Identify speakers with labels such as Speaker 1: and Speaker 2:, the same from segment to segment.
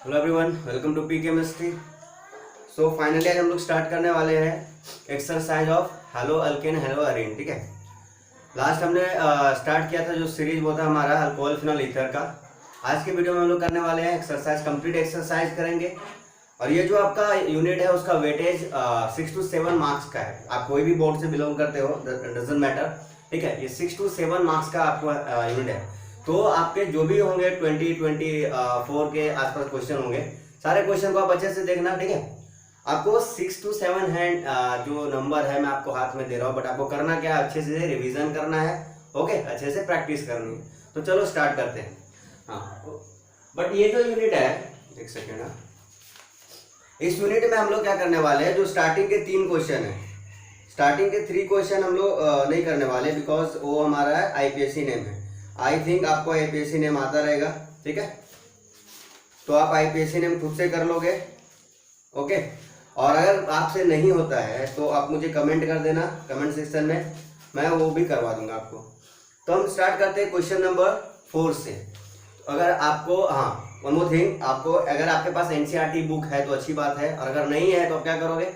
Speaker 1: Hello everyone, welcome to P chemistry. So finally आज हम लोग स्टार्ट करने वाले हैं exercise of halo alkane halo arene. ठीक है, लास्ट हमने स्टार्ट किया था जो सीरीज वो था हमारा अल्कोहल फिनॉल ईथर का। आज के वीडियो में हम लोग करने वाले हैं एक्सरसाइज, कंप्लीट एक्सरसाइज करेंगे। और ये जो आपका यूनिट है उसका वेटेज 6 to 7 मार्क्स का है। आप कोई भी बोर्ड से बिलोंग करते हो, डजंट मैटर। ठीक है, ये 6 to 7 मार्क्स का आपको यूनिट है। तो आपके जो भी होंगे 24 के आसपास क्वेश्चन होंगे। सारे क्वेश्चन को आप अच्छे से देखना। ठीक है, आपको 6 to 7 हैंड जो नंबर है मैं आपको हाथ में दे रहा हूँ, बट आपको करना क्या, अच्छे से रिवीजन करना है। ओके, अच्छे से प्रैक्टिस करनी है। तो चलो स्टार्ट करते हैं। हाँ, बट ये जो यूनिट है, एक सेकेंड, इस यूनिट में हम लोग क्या करने वाले हैं, जो स्टार्टिंग के 3 क्वेश्चन है, स्टार्टिंग के 3 क्वेश्चन हम लोग नहीं करने वाले, बिकॉज वो हमारा आईपीएससी नेम है। आई थिंक आपको आईपीएससी नेम आता रहेगा। ठीक है, तो आप आईपीएससी नेम खुद से कर लोगे। ओके, और अगर आपसे नहीं होता है तो आप मुझे कमेंट कर देना कमेंट सेक्शन में, मैं वो भी करवा दूंगा आपको। तो हम स्टार्ट करते हैं क्वेश्चन नंबर 4 से। अगर आपको, हाँ वन मोर थिंग, आपको अगर आपके पास एनसीईआरटी बुक है तो अच्छी बात है, और अगर नहीं है तो आप क्या करोगे,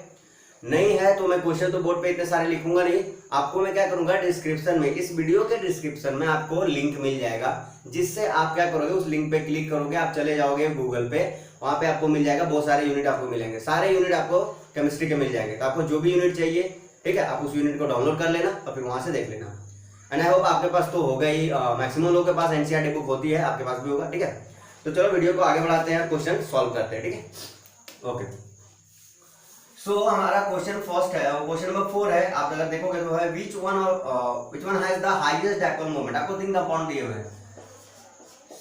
Speaker 1: नहीं है तो मैं क्वेश्चन तो बोर्ड पे इतने सारे लिखूंगा नहीं, आपको मैं क्या करूंगा, डिस्क्रिप्शन में, इस वीडियो के डिस्क्रिप्शन में आपको लिंक मिल जाएगा, जिससे आप क्या करोगे, उस लिंक पे क्लिक करोगे, आप चले जाओगे गूगल पे, वहां पे आपको मिल जाएगा, बहुत सारे यूनिट आपको मिलेंगे, सारे यूनिट आपको केमिस्ट्री के मिल जाएंगे। तो आपको जो भी यूनिट चाहिए, ठीक है, आप उस यूनिट को डाउनलोड कर लेना और फिर वहां से देख लेना। एंड आई होप आपके पास तो होगा ही, मैक्सिमम लोगों के पास एनसीईआरटी बुक होती है, आपके पास भी होगा। ठीक है, तो चलो वीडियो को आगे बढ़ाते हैं, क्वेश्चन सॉल्व करते हैं। ठीक है, ओके। सो हमारा क्वेश्चन फर्स्ट है, क्वेश्चन नंबर 4 है। आप अगर देखोगे तो है which one has the highest dipole moment. आपको 3 कंपाउंड दिए हुए हैं,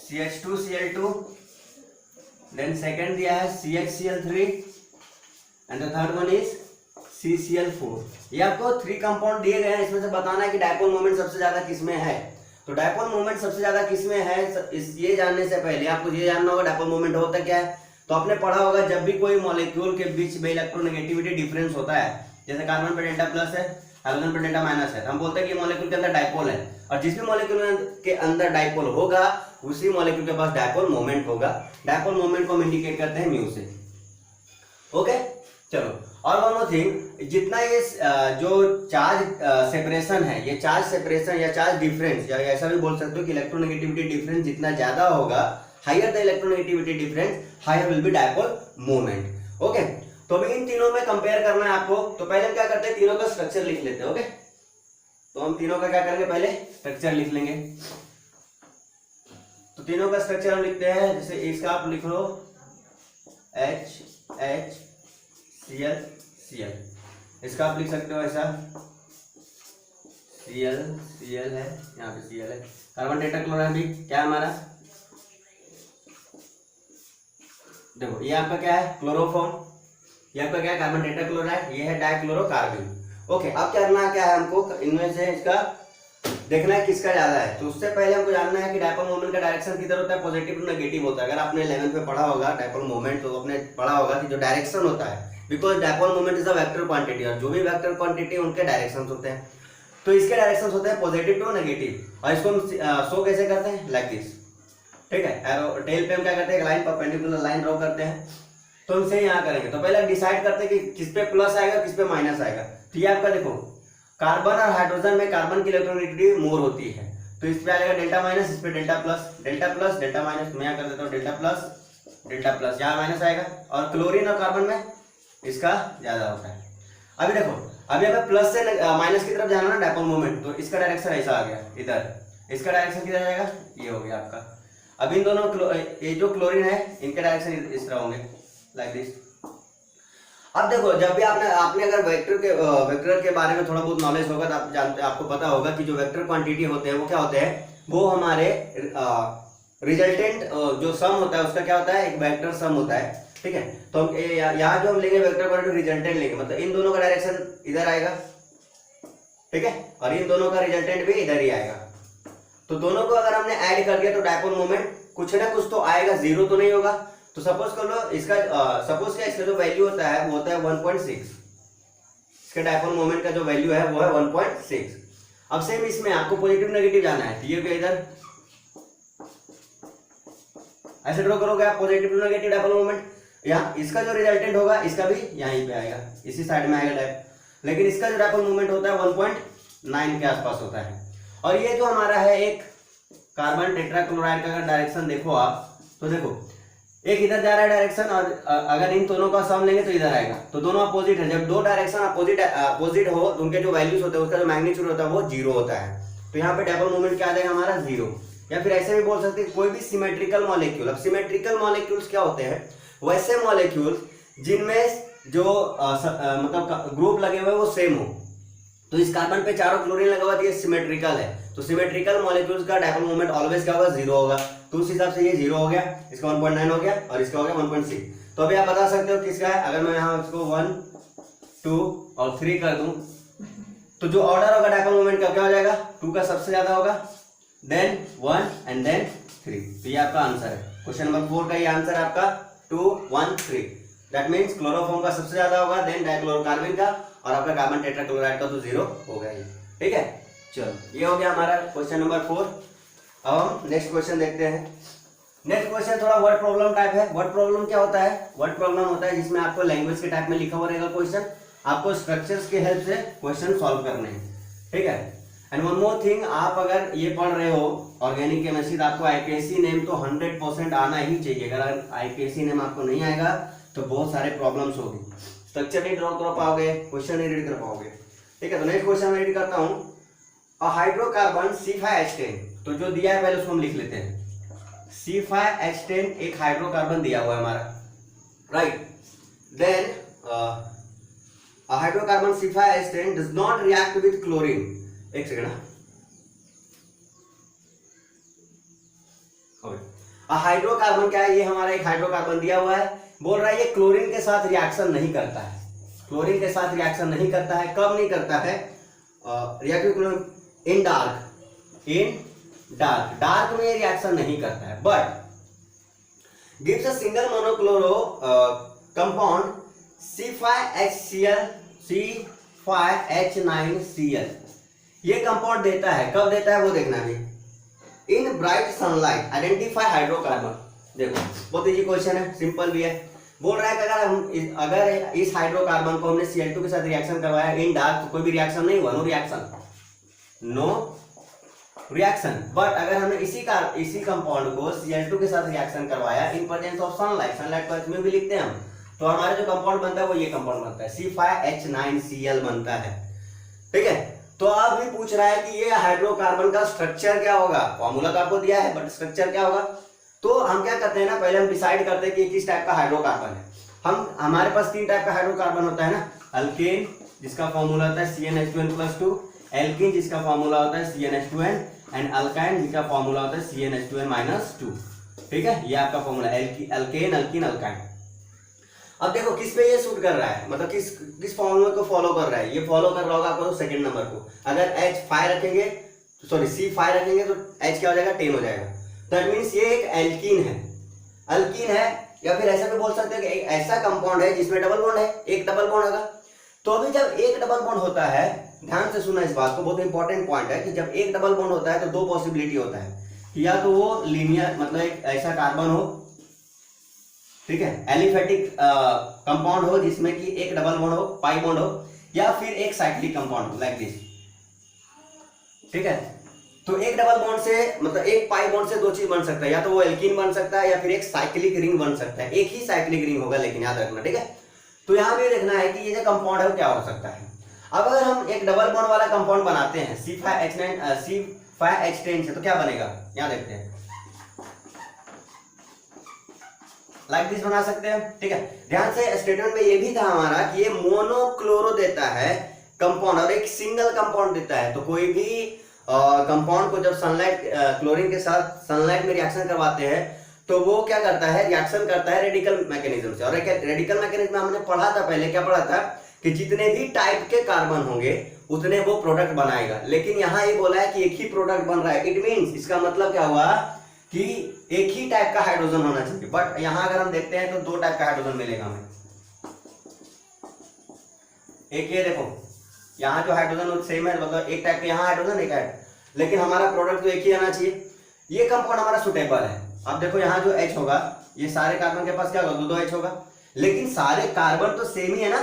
Speaker 1: CH2 Cl2, देन सेकंड दिया है CHCl3 and the third one is CCl4। ये आपको 3 कंपाउंड दिए गए हैं, इसमें से बताना है कि डाइपोल मोमेंट सबसे ज्यादा किसमें है। तो डाइपोल मोमेंट सबसे ज्यादा किसमें है, ये जानने से पहले आपको ये जानना होगा डाइपोल मोमेंट होता क्या है। तो आपने पढ़ा होगा, जब भी कोई मॉलिक्यूल के बीच में इलेक्ट्रोनेगेटिविटी डिफरेंस होता है, जैसे कार्बन पे डेल्टा प्लस है, हाइड्रोजन पे डेल्टा माइनस है, तो हम बोलते हैं कि मॉलिक्यूल के अंदर डाइपोल है। और जिस भी मॉलिक्यूल के अंदर डाइपोल होगा उसी मॉलिक्यूल के पास डाइपोल मोमेंट होगा। डाइपोल मोमेंट को हम इंडिकेट करते हैं म्यू से। ओके, चलो, और वन मोर थिंग, जितना ये जो चार्ज सेपरेशन है, ये चार्ज सेपरेशन या चार्ज डिफरेंस, या ऐसा भी बोल सकते हो कि इलेक्ट्रोनेगेटिविटी डिफरेंस जितना ज्यादा होगा, higher the electronegativity difference, higher will be dipole moment. Okay, तो अभी इन तीनों में कंपेयर करना है आपको। तो पहले हम क्या करते हैं, तीनों का स्ट्रक्चर लिख लेते हैं। ओके, तो हम तीनों का क्या करेंगे, पहले स्ट्रक्चर लिख लेंगे। तो तीनों का स्ट्रक्चर हम लिखते हैं, जैसे इसका आप लिख लो HH Cl Cl, इसका आप लिख सकते हो ऐसा Cl Cl है, यहाँ पे Cl है। कार्बन टेट्राक्लोराइड भी क्या है हमारा, देखो ये आपका क्या है, क्लोरोफॉर्म, ये आपका क्या है, कार्बन टेट्राक्लोराइड, ये है डाइक्लोरोकार्बन। ओके, अब करना क्या है, हमको इनमें से इसका देखना है किसका ज्यादा है। तो उससे पहले हमको जानना है कि डाइपोल मोमेंट का डायरेक्शन किधर होता है, पॉजिटिव टू नेगेटिव होता है। अगर आपने 11th में पढ़ा होगा डाइपोल मोमेंट, तो आपने पढ़ा होगा कि जो डायरेक्शन होता है, because dipole moment is a vector quantity, और जो भी वेक्टर क्वांटिटी उनके डायरेक्शंस होते हैं। तो इसके डायरेक्शंस होते हैं पॉजिटिव टू नेगेटिव, और इसको हम शो कैसे करते हैं, लाइक दिस। ठीक है, एरो टेल पे हम क्या करते हैं, लाइन परपेंडिकुलर लाइन ड्रॉ करते हैं। तो हम से यहाँ करेंगे, तो पहले डिसाइड करते हैं कि किस पे प्लस आएगा किस पे माइनस आएगा। तो ये आपका देखो, कार्बन और हाइड्रोजन में कार्बन की इलेक्ट्रोनेगेटिविटी मोर होती है, तो इस पे आएगा डेल्टा माइनस, इस पे डेल्टा प्लस डेल्टा माइनस। मैं यहाँ कर देता हूँ डेल्टा प्लस, यहाँ माइनस आएगा। और क्लोरीन और कार्बन में इसका ज्यादा होता है। अभी देखो, अभी हमें प्लस से माइनस की तरफ जाना ना डाइपोल मोमेंट, तो इसका डायरेक्शन ऐसा आ गया इधर, इसका डायरेक्शन किधर जाएगा, ये हो गया आपका। अब इन दोनों ये जो क्लोरीन है इनके डायरेक्शन इस तरह होंगे, लाइक दिस। अब देखो, जब भी आपने अगर वेक्टर के बारे में थोड़ा बहुत नॉलेज होगा तो आप जानते, आपको पता होगा कि जो वेक्टर क्वांटिटी होते हैं वो क्या होते हैं, वो हमारे रिजल्टेंट जो सम होता है उसका क्या होता है, एक वेक्टर सम होता है। ठीक है, तो हम यहाँ जो हम लेंगे वेक्टर क्वांटिटी रिजल्टेंट लेंगे, मतलब इन दोनों का डायरेक्शन इधर आएगा। ठीक है, और इन दोनों का रिजल्टेंट भी इधर ही आएगा। तो दोनों को अगर हमने ऐड कर दिया तो डाइपोल मोमेंट कुछ ना कुछ तो आएगा, जीरो तो नहीं होगा। तो सपोज कर लो इसका सपोज क्या, इसका जो वैल्यू होता है वो होता है 1.6, इसके डाइपोल मोमेंट का जो वैल्यू है वो है 1.6। अब सेम इसमें आपको पॉजिटिव नेगेटिव जाना है, तो ये भी इधर ऐसे ड्रॉ करोगे आप positive to negative dipole moment, यहाँ इसका जो रिजल्टेंट होगा इसका भी यहीं पे आएगा, इसी साइड में आएगा डायपोल, लेकिन इसका जो डायपोल मोमेंट होता है 1.9 के आसपास होता है। और ये जो हमारा है एक कार्बन टेट्राक्लोराइड का अगर डायरेक्शन देखो आप, तो देखो एक इधर जा रहा है डायरेक्शन, और अगर इन दोनों का सम लेंगे तो इधर आएगा, तो दोनों अपोजिट है। जब दो डायरेक्शन अपोजिट हो तो उनके जो वैल्यूज होते हैं उसका जो मैग्नीट्यूड होता है वो 0 होता है, तो यहाँ पे डायपोल मोमेंट क्या आ जाएगा हमारा 0। या फिर ऐसे भी बोल सकते हैं कोई भी सिमेट्रिकल मॉलिक्यूल। अब सिमेट्रिकल मॉलिक्यूल्स क्या होते हैं, वैसे मॉलिक्यूल्स जिनमें जो मतलब ग्रुप लगे हुए वो सेम हो। तो इस कार्बन पे चारों क्लोरीन लगा हुआ है, ये सिमेट्रिकल है, तो सिमेट्रिकल मॉलिक्यूल्स का डायपोल मोमेंट ऑलवेज क्या होगा 0 होगा। तो उस हिसाब से ये 0 हो गया, इसका 1.9 हो गया और इसका हो गया 1.6। तो अभी आप बता सकते हो किसका है। अगर मैं यहाँ इसको 1 2 और 3 कर दूं तो जो ऑर्डर होगा डायपोल मोमेंट का क्या हो जाएगा, 2 का सबसे ज्यादा होगा, देन 1 एंड देन 3। तो ये आपका आंसर है क्वेश्चन नंबर 4 का, ये आंसर है आपका 2 1 3। दैट मीन्स क्लोरोफॉर्म का सबसे ज्यादा होगा, देन डाइक्लोरोकार्बन का, और आपका कार्बन टेट्राक्लोराइड का तो 0 होगा ही। ठीक है, चलो ये हो गया हमारा क्वेश्चन नंबर 4। अब हम नेक्स्ट क्वेश्चन देखते हैं। नेक्स्ट क्वेश्चन थोड़ा वर्ड प्रॉब्लम टाइप है। वर्ड प्रॉब्लम क्या होता है, वर्ड प्रॉब्लम होता है जिसमें आपको लैंग्वेज के टाइप में लिखा हुआ रहेगा क्वेश्चन, आपको स्ट्रक्चर्स की हेल्प से क्वेश्चन सॉल्व करने हैं। ठीक है, एंड वन मोर थिंग, आप अगर ये पढ़ रहे हो ऑर्गेनिक केमिस्ट्री, आपको आईपीएससी नेम तो 100% आना ही चाहिए। अगर आईपीएससी नेम आपको नहीं आएगा तो बहुत सारे प्रॉब्लम्स होगी, स्ट्रक्चर नहीं ड्रॉ कर पाओगे, क्वेश्चन नहीं रीड कर पाओगे। ठीक है, तो नेक्स्ट क्वेश्चन रीड करता हूँ। अ हाइड्रोकार्बन C5H10, तो जो दिया है पहले उसको हम लिख लेते हैं। C5H10 एक हाइड्रोकार्बन दिया हुआ है हमारा, right. Then a hydrocarbon C5H10 does not react with chlorine। एक सेकंड, हाइड्रोकार्बन क्या है, ये हमारा एक हाइड्रोकार्बन दिया हुआ है, बोल रहा है ये क्लोरीन के साथ रिएक्शन नहीं करता है। क्लोरीन के साथ रिएक्शन नहीं करता है, कब नहीं करता है, इन डार्क में रिएक्शन नहीं करता है, but gives a single monochloro compound C5H9Cl। ये कंपाउंड देता है, कब देता है वो देखना भी। इन ब्राइट सनलाइट आइडेंटिफाई हाइड्रोकार्बन। देखो बहुत इजी क्वेश्चन है, सिंपल भी है। बोल रहा है कि अगर इस हाइड्रोकार्बन को हमने Cl2 के साथ रिएक्शन करवाया इन डार्क, तो कोई भी रिएक्शन नहीं हुआ, नो रिएक्शन। बट अगर हमने इसी कंपाउंड को Cl2 के साथ रिएक्शन करवाया in presence of sunlight, sunlight को इसमें भी लिखते हैं हम, तो हमारा जो कंपाउंड बनता है वो ये कंपाउंड बनता है, C5H9Cl बनता है। ठीक है, तो अब भी पूछ रहा है कि ये हाइड्रोकार्बन का स्ट्रक्चर क्या होगा। फॉर्मूला तो आपको दिया है बट स्ट्रक्चर क्या होगा, तो हम क्या करते हैं ना, पहले हम डिसाइड करते हैं कि किस टाइप का हाइड्रोकार्बन है। हमारे पास 3 टाइप का हाइड्रोकार्बन होता है ना, अल्केन जिसका फॉर्मूला होता है CnH2n+2, एल्कीन जिसका फॉर्मूला होता है CnH2n, एंड अल्काइन जिसका फॉर्मूला होता है CnH2n-2। ठीक है, ये आपका फॉर्मूला अल्केन, अल्कीन, अल्काइन। अब देखो किस पे ये सूट कर रहा है, मतलब किस फॉर्मूले को फॉलो कर रहा है। ये फॉलो कर रहा होगा आपको सेकंड नंबर को। अगर H5 रखेंगे, सॉरी C5 रखेंगे तो H क्या हो जाएगा, 10 हो जाएगा। दैट मीन्स ये एक एल्कीन है, या फिर ऐसा भी बोल सकते हैं कि एक ऐसा कंपाउंड है जिसमें डबल बॉन्ड है, एक डबल बॉन्ड होगा। तो अभी जब एक डबल बॉन्ड होता है, ध्यान से सुना इस बात को, बहुत इंपॉर्टेंट पॉइंट है कि जब एक डबल बॉन्ड होता है तो 2 पॉसिबिलिटी होता है, या तो वो लीनियर मतलब एक ऐसा कार्बन हो, ठीक है, एलिफेटिक कंपाउंड हो जिसमें कि एक डबल बॉन्ड हो, पाई बॉन्ड हो, या फिर एक साइक्लिक कंपाउंड हो लाइक दिस। ठीक है, तो एक डबल बॉन्ड से मतलब एक पाई बॉन्ड से 2 चीज बन सकता है, या तो वो एल्कीन बन सकता है या फिर एक साइक्लिक रिंग बन सकता है। एक ही साइक्लिक रिंग होगा लेकिन याद रखना। ठीक है, तो यहां भी देखना है कि ये जो कंपाउंड है वो क्या हो सकता है। अब अगर हम एक डबल बॉन्ड वाला कंपाउंड बनाते हैं C5H10 से, तो क्या बनेगा, यहां देखते हैं, लाइक दिस बना सकते हैं। ठीक है, ध्यान से, स्टेटमेंट में ये भी था हमारा कि ये मोनोक्लोरो देता है कंपाउंड और एक सिंगल कंपाउंड देता है। तो कोई भी कंपाउंड को जब सनलाइट क्लोरीन के साथ सनलाइट में रिएक्शन करवाते हैं तो वो क्या करता है, रिएक्शन करता है रेडिकल मैकेनिज्म से। और रेडिकल मैकेनिज्म हमने पढ़ा था पहले, क्या पढ़ा था कि जितने भी टाइप के कार्बन होंगे उतने वो प्रोडक्ट बनाएगा। लेकिन यहाँ ये बोला है कि एक ही प्रोडक्ट बन रहा है, इट मीन्स इसका मतलब क्या हुआ कि एक ही टाइप का हाइड्रोजन होना चाहिए। बट यहां अगर हम देखते हैं तो 2 टाइप का हाइड्रोजन मिलेगा हमें। एक ये देखो, यहाँ जो हाइड्रोजन सेम है, मतलब एक टाइप का यहाँ हाइड्रोजन एक है, लेकिन हमारा प्रोडक्ट तो एक ही आना चाहिए। ये कंपाउंड हमारा सुटेबल है। अब देखो यहाँ जो H होगा, ये सारे कार्बन के पास क्या होगा, दो दो H होगा, लेकिन सारे कार्बन तो सेम ही है ना,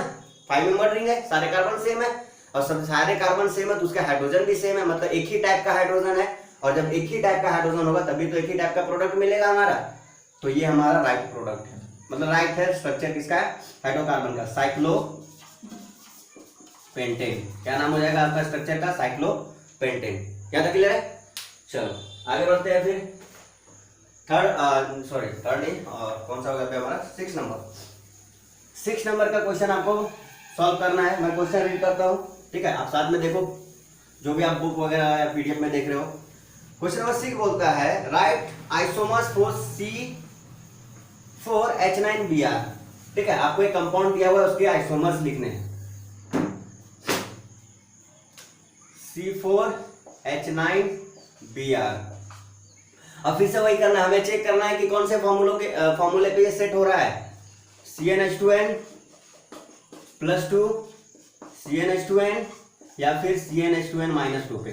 Speaker 1: 5 मेंबर रिंग है, सारे कार्बन सेम है, और सब सारे कार्बन सेम है तो उसका हाइड्रोजन भी सेम है, मतलब एक ही टाइप का हाइड्रोजन है, और जब एक ही टाइप का हाइड्रोजन होगा तभी तो एक ही टाइप का प्रोडक्ट मिलेगा हमारा। तो ये हमारा राइट प्रोडक्ट है, मतलब राइट है स्ट्रक्चर किसका है, हाइड्रोकार्बन का, साइक्लोपेंटेन। क्या नाम हो जाएगा आपका स्ट्रक्चर का, साइक्लोपेंटेन। क्या था, क्लियर है? चलो आगे बढ़ते हैं फिर थर्ड नहीं, और कौन सा होगा हमारा 6 नंबर। 6 नंबर का क्वेश्चन आपको सॉल्व करना है। मैं क्वेश्चन रीड करता हूँ, ठीक है, आप साथ में देखो, जो भी आप बुक वगैरह या पीडीएफ में देख रहे हो। क्वेश्चन नंबर 6 बोलता है राइट आइसोमर्स फॉर C4H9Br। ठीक है, आपको एक कंपाउंड दिया हुआ है, उसके आइसोमर्स लिखने हैं। C4H9Br। अब फिर से वही करना है, हमें चेक करना है कि कौन से फॉर्मूले पे ये सेट हो रहा है, CnH2n+2 CnH2n या फिर CnH2n-2 पे।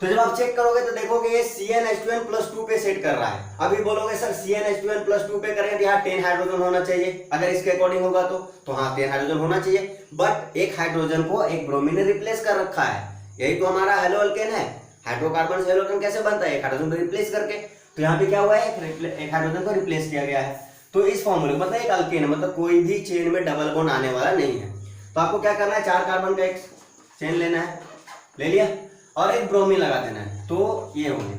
Speaker 1: तो जब आप चेक करोगे तो देखोगे ये CnH2n+2 पे सेट कर रहा है। अभी बोलोगे सर CnH2n+2 पे करेंगे तो यहाँ 10 हाइड्रोजन होना चाहिए, अगर इसके अकॉर्डिंग होगा तो हाँ 10 हाइड्रोजन होना चाहिए, बट एक हाइड्रोजन को एक ब्रोमीन ने रिप्लेस कर रखा है। यही तो हमारा हेलो अल्केन है। हाइड्रोकार्बन से हेलो अल्केन कैसे बनता है, एक हाइड्रोजन को रिप्लेस करके। तो यहाँ पे क्या हुआ है, एक हाइड्रोजन को रिप्लेस किया गया है। तो इस फॉर्मूले मतलब एक अल्केन है, मतलब कोई भी चेन में डबल बॉन्ड आने वाला नहीं है। तो आपको क्या करना है, 4 कार्बन का एक चेन लेना है, ले लिया, और एक ब्रोमीन लगा देना है, तो ये हो गया।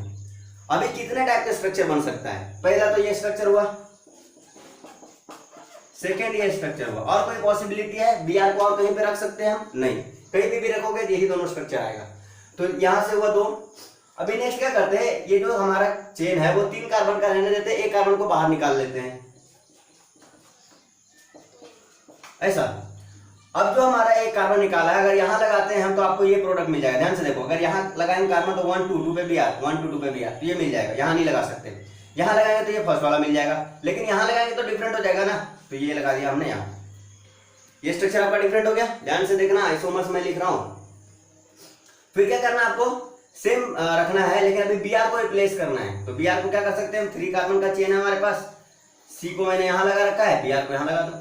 Speaker 1: अभी कितने टाइप का स्ट्रक्चर बन सकता है, पहला तो ये स्ट्रक्चर हुआ, सेकेंड ये स्ट्रक्चर हुआ, और कोई पॉसिबिलिटी है Br को और कहीं पे रख सकते हैं हम, नहीं, कहीं भी रखोगे यही दोनों स्ट्रक्चर आएगा। तो यहां से हुआ 2। अभी नेक्स्ट क्या करते हैं, ये जो हमारा चेन है वो 3 कार्बन का रहने देते हैं, एक कार्बन को बाहर निकाल लेते हैं, ऐसा। अब जो हमारा एक कार्बन निकाला है, अगर यहां लगाते हैं हम तो आपको ये प्रोडक्ट मिल जाएगा। ध्यान से देखो, अगर यहां लगाएंगे कार्बन तो 1 2 2 पे Br, 1 2 2 पे Br, तो ये मिल जाएगा। यहां नहीं लगा सकते, यहां लगाएंगे तो ये फर्स्ट वाला मिल जाएगा, लेकिन यहां लगाएंगे तो डिफरेंट हो जाएगा ना, तो ये लगा दिया हमने यहां। ये स्ट्रक्चर आपका डिफरेंट हो गया, ध्यान से देखना, आइसोमर्स में लिख रहा हूं। फिर क्या करना है, आपको सेम रखना है, लेकिन अभी Br को रिप्लेस करना है। तो Br को क्या कर सकते हैं हम, 3 कार्बन का चेन है हमारे पास, C को मैंने यहां लगा रखा है, Br को यहां लगा दो।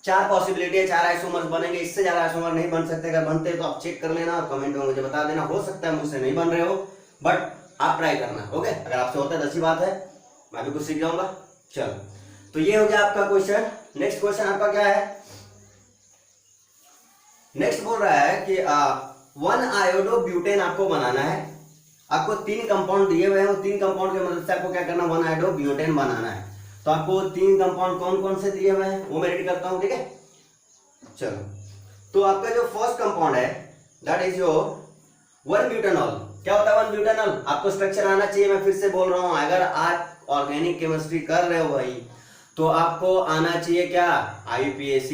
Speaker 1: 4 पॉसिबिलिटी है, 4 आइसोमर्स बनेंगे, इससे ज्यादा आइसोमर नहीं बन सकते। अगर बनते तो आप चेक कर लेना और कमेंट में मुझे बता देना। हो सकता है मुझसे नहीं बन रहे हो, बट आप ट्राई करना, ओके। अगर आपसे होता है तो अच्छी बात है, मैं भी कुछ सीख जाऊंगा। चलो, तो ये हो गया आपका क्वेश्चन। नेक्स्ट क्वेश्चन आपका क्या है, नेक्स्ट बोल रहा है कि 1 आयोडोब्यूटेन आपको बनाना है। आपको 3 कंपाउंड दिए हुए हैं, वो 3 कंपाउंड की मदद से आपको क्या करना, 1 आयोडोब्यूटेन बनाना है। तो आपको 3 कंपाउंड कौन कौन से दिए हुए हैं वो मैं रेडी करता हूं, ठीक है। चलो, तो आपका जो फर्स्ट कंपाउंड है दैट इज योर 1 ब्यूटेनॉल। क्या होता है 1 ब्यूटेनॉल, आपको स्ट्रक्चर आना चाहिए। मैं फिर से बोल रहा हूं, अगर आप ऑर्गेनिक केमिस्ट्री कर रहे हो भाई, तो आपको आना चाहिए क्या, IUPAC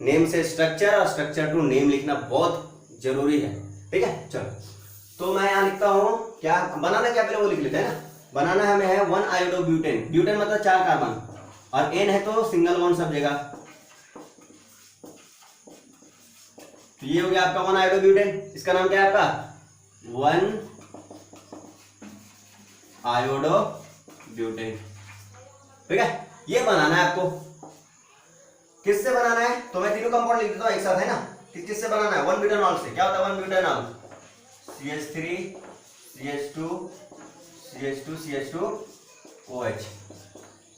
Speaker 1: नेम से स्ट्रक्चर और स्ट्रक्चर टू नेम लिखना बहुत जरूरी है, ठीक है। चलो, तो मैं यहां लिखता हूं, क्या बनाना, क्या पहले वो लिख लेते हैं ना। बनाना हमें है 1 आयोडोब्यूटेन। ब्यूटेन मतलब 4 कार्बन, और N है तो सिंगल बॉन्ड सब जगह। तो ये हो गया आपका 1 आयोडोब्यूटेन। इसका नाम क्या है आपका, 1 आयोडोब्यूटेन, ठीक है। ये बनाना है आपको। किससे बनाना है, तो मैं तीनों कंपाउंड लिख देता हूं एक साथ, है ना। किससे बनाना है, 1 ब्यूटेनॉल से। क्या होता है 1 butanol, CH3 CH2 CH2 CH2OH,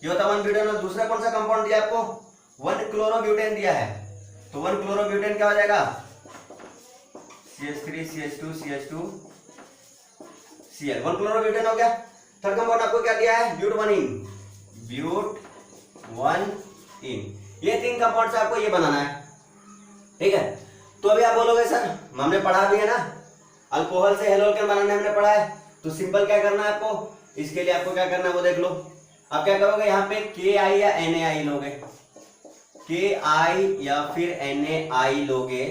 Speaker 1: ये होता है 1 ब्यूटेनॉल। दूसरा कौन सा कंपाउंड दिया आपको, 1 क्लोरोब्यूटेन दिया है। तो 1 क्लोरोब्यूटेन क्या हो जाएगा, CH3 CH2 CH2Cl, 1 क्लोरोब्यूटेन हो गया। थर्ड कंपाउंड आपको क्या दिया है, ब्यूट 1 इन। ये 3 कंपाउंड से आपको ये बनाना है, ठीक है। तो अभी आप बोलोगे सर हमने पढ़ा भी है ना, अल्कोहल से हेलो अल्केन बनाने हमने पढ़ा है, तो सिंपल क्या करना है आपको, इसके लिए आपको क्या करना है वो देख लो। आप क्या करोगे, यहाँ पे KI या NaI लोगे, KI या फिर NaI लोगे,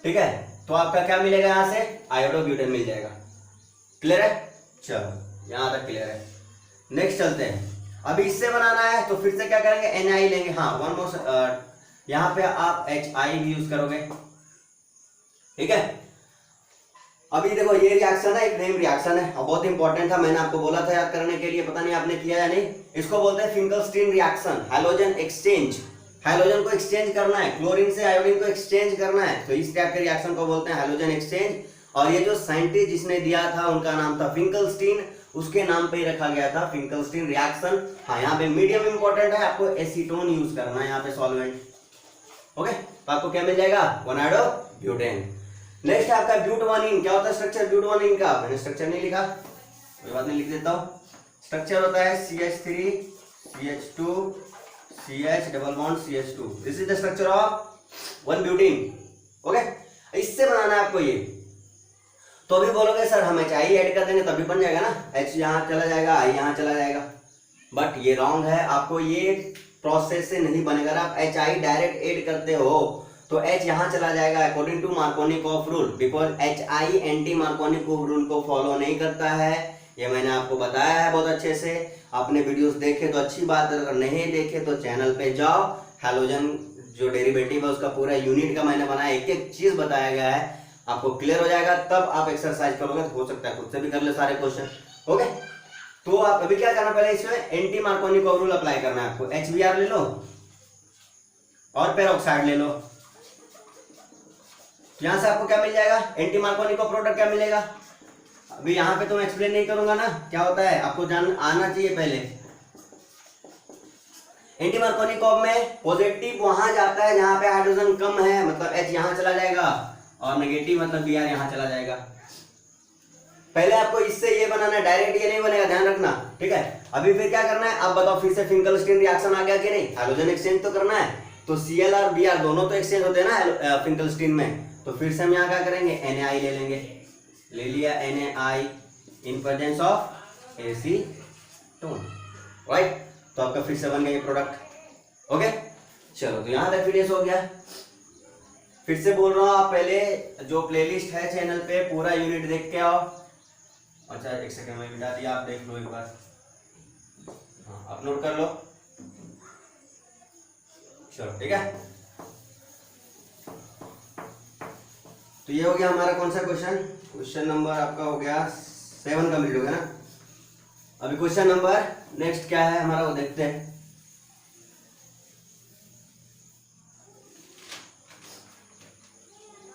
Speaker 1: ठीक है। तो आपका क्या मिलेगा, यहां से आयोडोब्यूटेन मिल जाएगा। क्लियर है, चलो यहां तक क्लियर है। नेक्स्ट चलते हैं। अभी इससे बनाना है तो फिर से क्या करेंगे, NaI लेंगे। हाँ, वन मोर, यहाँ पे आप HI भी यूज करोगे, ठीक है। अभी देखो ये रिएक्शन है, एक नेम रिएक्शन है और बहुत इंपॉर्टेंट था, मैंने आपको बोला था याद करने के लिए, पता नहीं आपने किया या नहीं। इसको बोलते हैं Finkelstein reaction, halogen exchange. Halogen को एक्सचेंज करना है, क्लोरीन से आयोडीन को एक्सचेंज करना है, तो इस टाइप के रिएक्शन को बोलते हैं हैलोजन एक्सचेंज। और ये जो साइंटिस्ट जिसने दिया था उनका नाम था फिंकलस्टीन, उसके नाम पे ही रखा गया था फिंकलस्टीन रिएक्शन। हाँ, यहाँ पे मीडियम इंपॉर्टेंट है, आपको एसीटोन यूज करना है यहाँ पे सॉल्वेंट। ओके, तो आपको क्या मिल जाएगा, गोनाडो ब्यूटेन। नेक्स्ट है आपका ब्यूटवानिन। क्या होता है स्ट्रक्चर ब्यूटवानिन का, मैंने स्ट्रक्चर नहीं लिखा, कोई बात नहीं, लिख देता हूँ। स्ट्रक्चर होता है CH3 CH2 CH double bond CH2। This is the structure of 1 butene. Okay, इससे बनाना है आपको ये। तो अभी बोलोगे सर हम HI ऐड कर देंगे तभी बन जाएगा ना, H यहाँ चला जाएगा, I यहाँ चला जाएगा, बट ये रॉन्ग है। आपको ये प्रोसेस से नहीं बनेगा। आप HI डायरेक्ट ऐड करते हो तो H यहाँ चला जाएगा according to Markovnikov rule, because HI anti Markovnikov rule को फॉलो नहीं करता है। ये मैंने आपको बताया है बहुत अच्छे से, आपने वीडियोस देखे तो अच्छी बात है, अगर नहीं देखे तो चैनल पे जाओ। हैलोजन जो डेरिवेटिव है उसका पूरा यूनिट का मैंने बनाया, एक एक चीज बताया गया है, आपको क्लियर हो जाएगा, तब आप एक्सरसाइज करोगे तो हो सकता है खुद से भी कर ले सारे क्वेश्चन। ओके, तो आप अभी क्या करना, पहले इसमें एंटी मार्कोनिकॉफ रूल अप्लाई करना है आपको। HBr ले लो और पेरोक्साइड ले लो, यहां से आपको क्या मिल जाएगा, एंटी मार्कोनिको प्रोडक्ट क्या मिलेगा। अभी यहाँ पे तो मैं एक्सप्लेन नहीं करूंगा ना क्या होता है, आपको जान आना चाहिए पहले। एंटी मार्कोनिको में पॉजिटिव वहां जाता है जहां पे हाइड्रोजन कम है, मतलब H यहाँ चला जाएगा, और नेगेटिव मतलब Br यहाँ चला जाएगा। पहले आपको इससे ये बनाना है, डायरेक्ट ये नहीं बनेगा, ध्यान रखना, ठीक है। अभी फिर क्या करना है, आप बताओ फिर से फिंकलस्टीन रिएक्शन आ गया कि नहीं, हाइड्रोजन एक्सचेंज तो करना है, तो Cl और Br दोनों तो एक्सचेंज होते हैं ना फिंकलस्टीन में, तो फिर से हम यहाँ क्या करेंगे, Na ले लेंगे, ले लिया Na in presence of acetone, right. तो आपका फिर से बन गया ये प्रोडक्ट। ओके, चलो, तो यहाँ तक फिनिश हो गया। फिर से बोल रहा हूँ, आप पहले जो प्लेलिस्ट है चैनल पे पूरा यूनिट देख के आओ। अच्छा, एक सेकंड में मिटा दिया, आप देख लो एक बार, हाँ अपलोड कर लो, चलो ठीक है। तो ये हो गया हमारा कौन सा क्वेश्चन, क्वेश्चन नंबर आपका हो गया 7 कंप्लीट हो गया ना। अभी क्वेश्चन नंबर नेक्स्ट क्या है हमारा वो देखते हैं।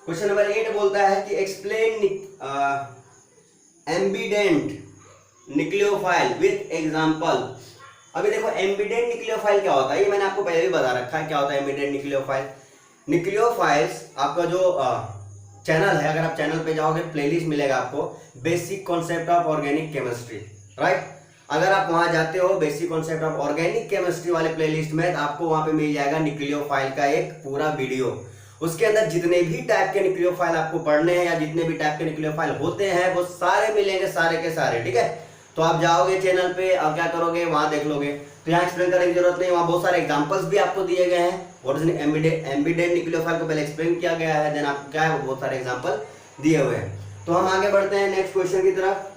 Speaker 1: क्वेश्चन नंबर 8 बोलता है कि explain ambient nucleophile with example. अभी देखो एम्बिडेंट न्यूक्लियोफाइल क्या होता है, ये मैंने आपको पहले भी बता रखा है क्या होता है एम्बिडेंट न्यूक्लियोफाइल। न्यूक्लियोफाइल्स आपका जो चैनल है, अगर आप चैनल पे जाओगे प्लेलिस्ट मिलेगा आपको, basic concept of organic chemistry, right. अगर आप वहां जाते हो basic concept of organic chemistry वाले प्लेलिस्ट में, तो आपको वहां पे मिल जाएगा न्यूक्लियोफाइल का एक पूरा वीडियो। उसके अंदर जितने भी टाइप के न्यूक्लियोफाइल आपको पढ़ने हैं या जितने भी टाइप के न्यूक्लियोफाइल होते हैं वो सारे मिलेंगे, सारे के सारे, ठीक है। तो आप जाओगे चैनल पे और क्या करोगे, वहां देख लोगे। तो यहाँ एक्सप्लेन करने की जरूरत नहीं, वहां बहुत सारे एग्जांपल्स भी आपको दिए गए हैं। व्हाट इज एम्बिडेंट न्यूक्लियोफाइल को पहले एक्सप्लेन किया गया है, देन आपको क्या है बहुत सारे एग्जांपल दिए हुए हैं। तो हम आगे बढ़ते हैं नेक्स्ट क्वेश्चन की तरफ।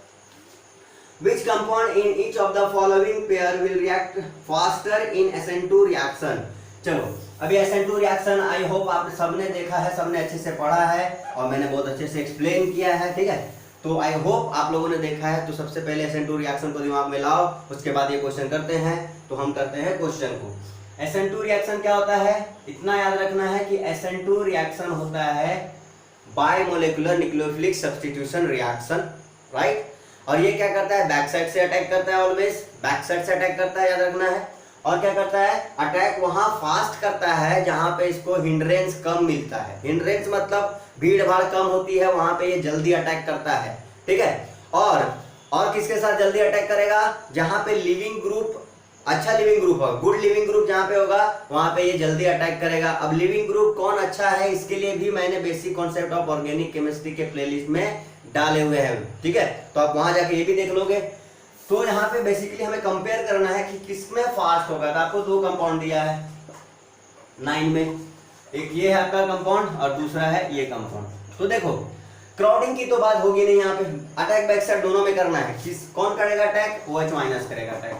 Speaker 1: Which compound in each of the following pair will react faster in SN2 reaction? चलो, अभी SN2 रिएक्शन आई होप आप सबने देखा है, सबने अच्छे से पढ़ा है और मैंने बहुत अच्छे से एक्सप्लेन किया है, ठीक है। तो आई होप आप लोगों ने देखा है। तो सबसे पहले SN2 रिएक्शन को दिमाग में लाओ, उसके बाद ये क्वेश्चन करते हैं। तो हम करते हैं क्वेश्चन को। SN2 रिएक्शन क्या होता है, इतना याद रखना है कि SN2 रिएक्शन होता है बायमोलेकुलर न्यूक्लियोफिलिक सब्स्टिट्यूशन रिएक्शन, राइट। और ये क्या करता है, बैक साइड से अटैक करता है, ऑलवेज बैक साइड से अटैक करता है, याद रखना है। और क्या करता है, अटैक वहां फास्ट करता है जहां पे इसको हिंड्रेंस कम मिलता है। हिंड्रेंस मतलब भीड़ भाड़ कम होती है, वहां पे ये जल्दी अटैक करता है, ठीक है। और किसके साथ जल्दी अटैक करेगा, जहां पे लिविंग ग्रुप, अच्छा लिविंग ग्रुप होगा, गुड लिविंग ग्रुप जहां पे होगा वहां पे ये जल्दी अटैक करेगा। अब लिविंग ग्रुप कौन अच्छा है, इसके लिए भी मैंने basic concept of organic chemistry के प्लेलिस्ट में डाले हुए हैं, ठीक है। तो आप वहां जाके ये भी देख लोगे। तो यहाँ पे बेसिकली हमें कंपेयर करना है कि किसमें फास्ट होगा। तो आपको 2 कंपाउंड दिया है 9 में, एक ये है आपका कंपाउंड और दूसरा है ये कंपाउंड। तो देखो क्राउडिंग की तो बात होगी नहीं, यहाँ पे अटैक बैक साइड दोनों में करना है। किस कौन करेगा अटैक, OH माइनस करेगा अटैक,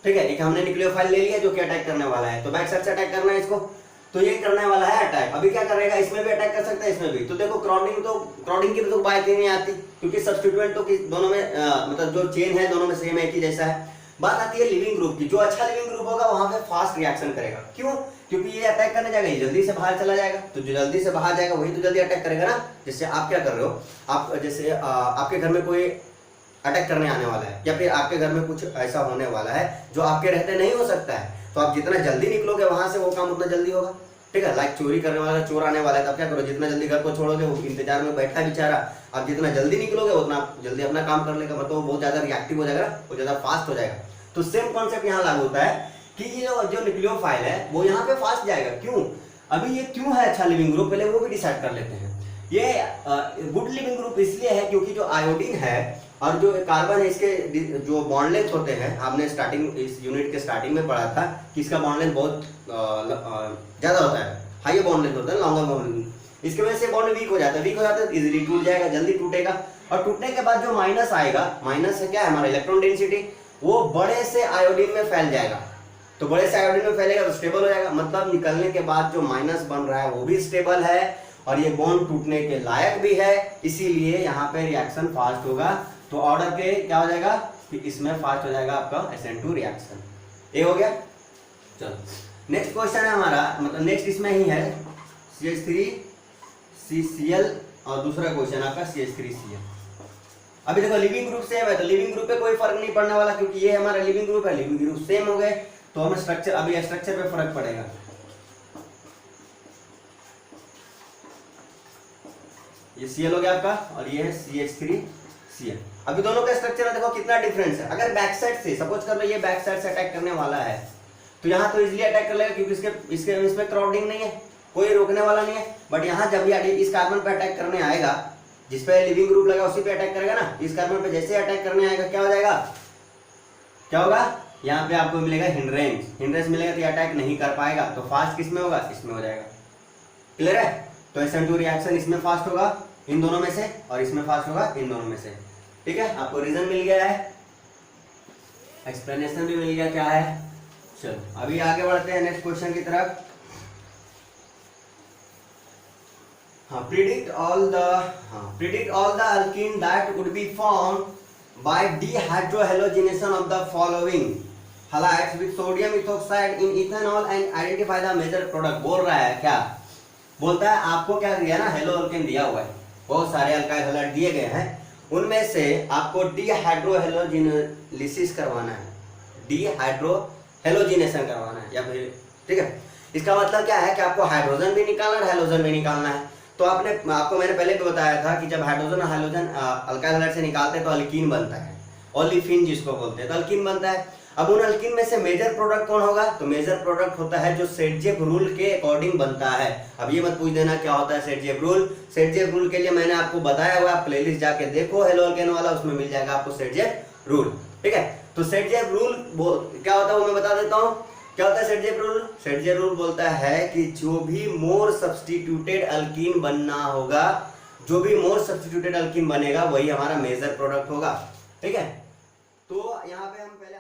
Speaker 1: ठीक है। एक हमने न्यूक्लियोफाइल ले लिया जो कि अटैक करने वाला है, तो बैक साइड से अटैक करना है इसको। तो ये करने वाला है अटैक। अभी क्या करेगा, इसमें भी अटैक कर सकता है, इसमें भी। तो देखो क्रॉडिंग की तो बात ही नहीं आती, क्योंकि सब्स्टिट्यूएंट तो दोनों में मतलब जो चेन है दोनों में सेम एक ही जैसा है। बात आती है लिविंग ग्रुप की। जो अच्छा लिविंग ग्रुप होगा वहां पे फास्ट रिएक्शन करेगा। क्यों? क्योंकि ये अटैक करने जाएगा, ये जल्दी से बाहर चला जाएगा, तो जो जल्दी से बाहर जाएगा वही तो जल्दी अटैक करेगा ना। जैसे आप क्या कर रहे हो, आप जैसे आपके घर में कोई अटैक करने आने वाला है, या फिर आपके घर में कुछ ऐसा होने वाला है जो आपके रहते नहीं हो सकता है, तो आप जितना जल्दी निकलोगे वहां से वो काम उतना जल्दी होगा। ठीक है, लाइक चोरी करने वाला चोर आने वाला है, तब क्या करो, जितना जल्दी घर को छोड़ोगे, वो इंतजार में बैठा है बेचारा, आप जितना जल्दी निकलोगे उतना जल्दी अपना काम कर लेगा, मतलब वो बहुत ज्यादा रिएक्टिव हो जाएगा, वो ज्यादा फास्ट हो जाएगा। तो सेम कॉन्सेप्ट यहाँ लागू होता है कि ये जो न्यूक्लियोफाइल है वो यहाँ पे फास्ट जाएगा। क्यों? अभी ये क्यों है अच्छा लिविंग ग्रुप, पहले वो भी डिसाइड कर लेते हैं। ये गुड लिविंग ग्रुप इसलिए है क्योंकि जो आयोडीन है और जो कार्बन है, इसके जो बॉन्ड लेंथ होते हैं, आपने स्टार्टिंग इस यूनिट के स्टार्टिंग में पढ़ा था कि इसका बॉन्ड लेंथ बहुत ज्यादा होता है, हाई बॉन्ड लेंथ होता है, लॉन्गर बॉन्ड लेंथ। इसकी वजह से बॉन्ड वीक हो जाता है, वीक हो जाता है इजीली टूट जाएगा, जल्दी टूटेगा। और टूटने के बाद जो माइनस आएगा, माइनस है क्या है हमारा इलेक्ट्रॉन डेंसिटी, वो बड़े से आयोडीन में फैल जाएगा। तो बड़े से आयोडीन में फैलेगा तो स्टेबल हो जाएगा, मतलब निकलने के बाद जो माइनस बन रहा है वो भी स्टेबल है और ये बॉन्ड टूटने के लायक भी है, इसीलिए यहाँ पे रिएक्शन फास्ट होगा। तो ऑर्डर के क्या हो जाएगा कि इसमें फास्ट हो जाएगा आपका SN2 रिएक्शन। ये हो गया। चलो नेक्स्ट क्वेश्चन है हमारा, मतलब नेक्स्ट इसमें ही है CH3CCl और दूसरा क्वेश्चन आपका CH3Cl। अभी देखो लिविंग ग्रुप सेम है तो लिविंग ग्रुप पे कोई फर्क नहीं पड़ने वाला, क्योंकि ये हमारा लिविंग ग्रुप है, लिविंग ग्रुप सेम हो गए, तो हमें स्ट्रक्चर, अभी स्ट्रक्चर पे फर्क पड़ेगा। ये Cl हो गया आपका और ये है CH3Cl। अभी दोनों का स्ट्रक्चर है, देखो कितना डिफरेंस है। अगर बैक साइड से सपोज कर लो ये बैक साइड से अटैक करने वाला है तो यहाँ तो इजीली अटैक कर लेगा, क्योंकि इसमें क्राउडिंग नहीं है, कोई रोकने वाला नहीं है। बट यहाँ जब ये इस कार्बन पे अटैक करने आएगा, जिस पे लिविंग ग्रुप लगा उसी पे अटैक करेगा ना, इस कार्बन पे जैसे अटैक करने आएगा क्या हो जाएगा, क्या होगा, यहाँ पे आपको मिलेगा हिंड्रेंस मिलेगा, तो ये अटैक नहीं कर पाएगा। तो फास्ट किस में होगा, इसमें हो जाएगा। क्लियर है? तो SN2 रिएक्शन इसमें फास्ट होगा इन दोनों में से, और इसमें फास्ट होगा इन दोनों में से। ठीक है, आपको रीजन मिल गया है, एक्सप्लेनेशन भी मिल गया क्या है। चलो अभी आगे बढ़ते हैं नेक्स्ट क्वेश्चन की तरफ। Predict all the alkene that would be formed by dehydrohalogenation of the following halides with sodium ethoxide in ethanol and identify the major product। बोल रहा है क्या, बोलता है आपको क्या दिया ना, हेलो अल्केन दिया हुआ है, बहुत सारे अल्काइल हैलाइड दिए गए हैं, उनमें से आपको डीहाइड्रोहेलोजिनेसिस करवाना है, डीहाइड्रोहेलोजिनेशन करवाना है, या फिर ठीक है। इसका मतलब क्या है कि आपको हाइड्रोजन भी निकालना है, हैलोजन भी निकालना है। तो आपको मैंने पहले भी बताया था कि जब हाइड्रोजन और हाइलोजन अल्काइल हैलाइड से निकालते हैं तो अल्कीन बनता है, ओलिफिन जिसको बोलते हैं, तो अल्कीन बनता है। अब उन अल्कीन में से मेजर प्रोडक्ट कौन होगा, तो मेजर प्रोडक्ट होता है जो सेटजेफ रूल के अकॉर्डिंग बनता है। अब ये मत पूछ देना क्या होता है सेटजेफ रूल। सेटजेफ रूल के लिए मैंने आपको बताया हुआ, आप प्लेलिस्ट जाके देखो हेलो अल्केन वाला, उसमें मिल जाएगा आपको सेटजेफ रूल। ठीक है, तो सेटजेफ रूल क्या होता है वो मैं बता देता हूँ। क्या होता है सेटजेफ रूल? सेटजेफ रूल बोलता है कि जो भी मोर सब्स्टिट्यूटेड अल्कीन बनना होगा, जो भी मोर सब्स्टिट्यूटेड अल्कीन बनेगा वही हमारा मेजर प्रोडक्ट होगा। ठीक है, तो यहाँ पे हम पहले